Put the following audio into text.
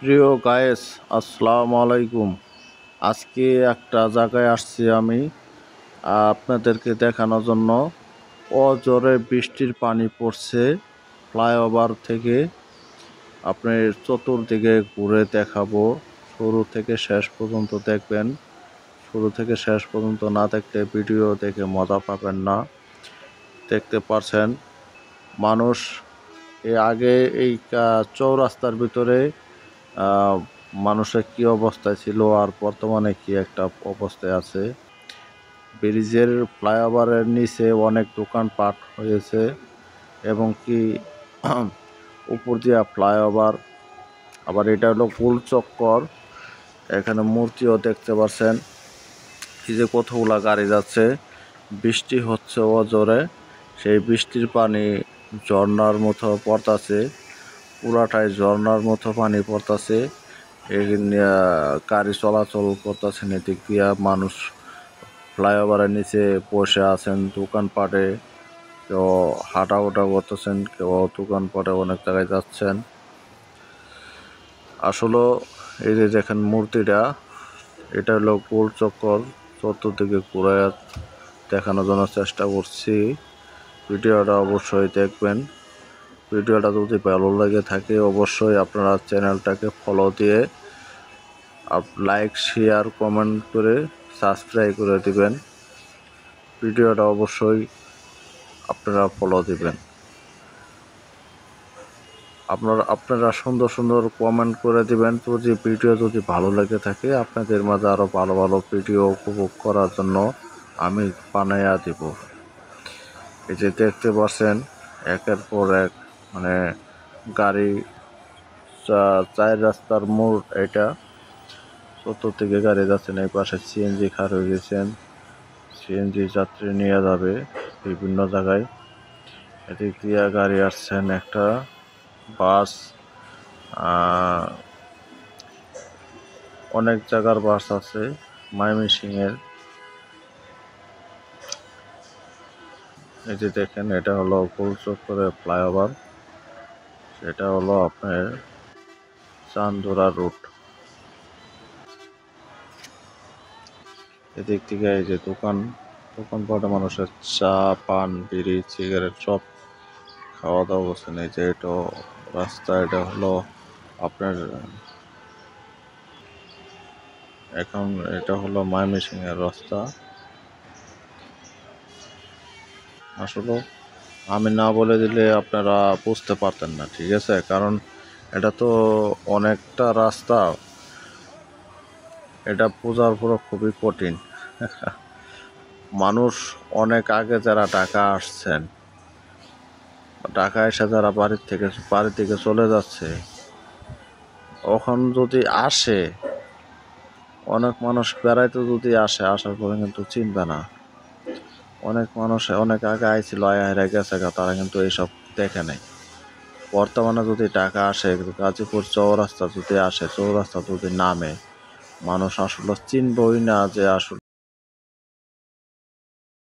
প্রিয় গায়েস, আসসালামু আলাইকুম। আজকে একটা জায়গায় আসছি আমি আপনাদেরকে দেখানোর জন্য। অজোরে বৃষ্টির পানি পড়ছে ফ্লাইওভার থেকে। আপনি চতুর্দিকে ঘুরে দেখাবো, শুরু থেকে শেষ পর্যন্ত দেখবেন। শুরু থেকে শেষ পর্যন্ত না দেখলে ভিডিও দেখে মজা পাবেন না। দেখতে পাচ্ছেন মানুষ আগে এই চৌরাস্তার ভিতরে মানুষের কি অবস্থায় ছিল আর বর্তমানে কি একটা অবস্থায় আছে। ব্রিজের ফ্লাইওভারের নিচে অনেক দোকানপাট হয়েছে এবং কি উপর দিয়া ফ্লাইওভার। আবার এটা হলো গোল চক্কর। এখানে মূর্তিও দেখতে পাচ্ছেন। এই যে কতগুলা গাড়ি যাচ্ছে, বৃষ্টি হচ্ছে অজোরে। সেই বৃষ্টির পানি ঝর্ণার মতো পড়তাছে, পুরাটাই ঝর্ণার মতো পানি পড়তাছে। গাড়ি চলাচল করতেছেন এদিক দিয়া। মানুষ ফ্লাইওভারের নিচে বসে আছেন দোকানপাটে, কেউ হাঁটা ওঠা করতেছেন, কেউ দোকানপাটে অনেক জায়গায় যাচ্ছেন। আসলে এই যে দেখেন মূর্তিটা, এটা হলো গোল চক্কর। চতুর্দিকে ঘুরে দেখানোর জন্য চেষ্টা করছি। ভিডিওটা অবশ্যই দেখবেন। ভিডিওটা যদি ভালো লেগে থাকে অবশ্যই আপনারা চ্যানেলটাকে ফলো দিয়ে লাইক, শেয়ার, কমেন্ট করে সাবস্ক্রাইব করে দিবেন। ভিডিওটা অবশ্যই আপনারা ফলো দিবেন। আপনারা সুন্দর সুন্দর কমেন্ট করে দিবেন। যদি ভিডিও যদি ভালো লেগে থাকে, আপনাদের মাঝে আরও ভালো ভালো ভিডিও উপভোগ করার জন্য আমি বানাইয়া দিব। এই যে দেখতে পাচ্ছেন একের পর এক মানে গাড়ি, চার রাস্তার মোড় এটা। চতুর্দিকে গাড়ি যাচ্ছেন। এই পাশে সিএনজি খার হয়ে গেছেন, সিএনজি যাত্রী নিয়ে যাবে বিভিন্ন জায়গায়। এদিক দিয়ে গাড়ি আসছেন একটা বাস, অনেক জায়গার বাস আছে ময়মনসিংহের। এই যে দেখেন এটা হলো গোল চক্করের ফ্লাইওভার, সেটা হলো আপনার চান্দুরা রুট। এদিক থেকে এই যে দোকানপাটে মানুষের চা, পান, বিড়ি, সিগারেট সব খাওয়া দাওয়া করছেন। এই যে এটা রাস্তা, এটা হলো আপনার এখন এটা হলো ময়মনসিংহের রাস্তা। আসলে আমি না বলে দিলে আপনারা বুঝতে পারতেন না, ঠিক আছে? কারণ এটা তো অনেকটা রাস্তা, এটা বোঝার পুরো খুবই কঠিন। মানুষ অনেক আগে যারা ঢাকা আসছেন, ঢাকা এসে যারা বাড়ি থেকে চলে যাচ্ছে, এখন যদি আসে, অনেক মানুষ বেড়াইতে যদি আসে, আসার পরে কিন্তু চিনবে না। অনেক মানুষ অনেক আগে আইছিল, আয়া গেছে, তারা কিন্তু এইসব দেখে নাই। বর্তমানে যদি ঢাকা আসে, গাজীপুর চৌরাস্তা যদি আসে, চৌরাস্তা যদি নামে, মানুষ আসলে চিনবই না যে আসলে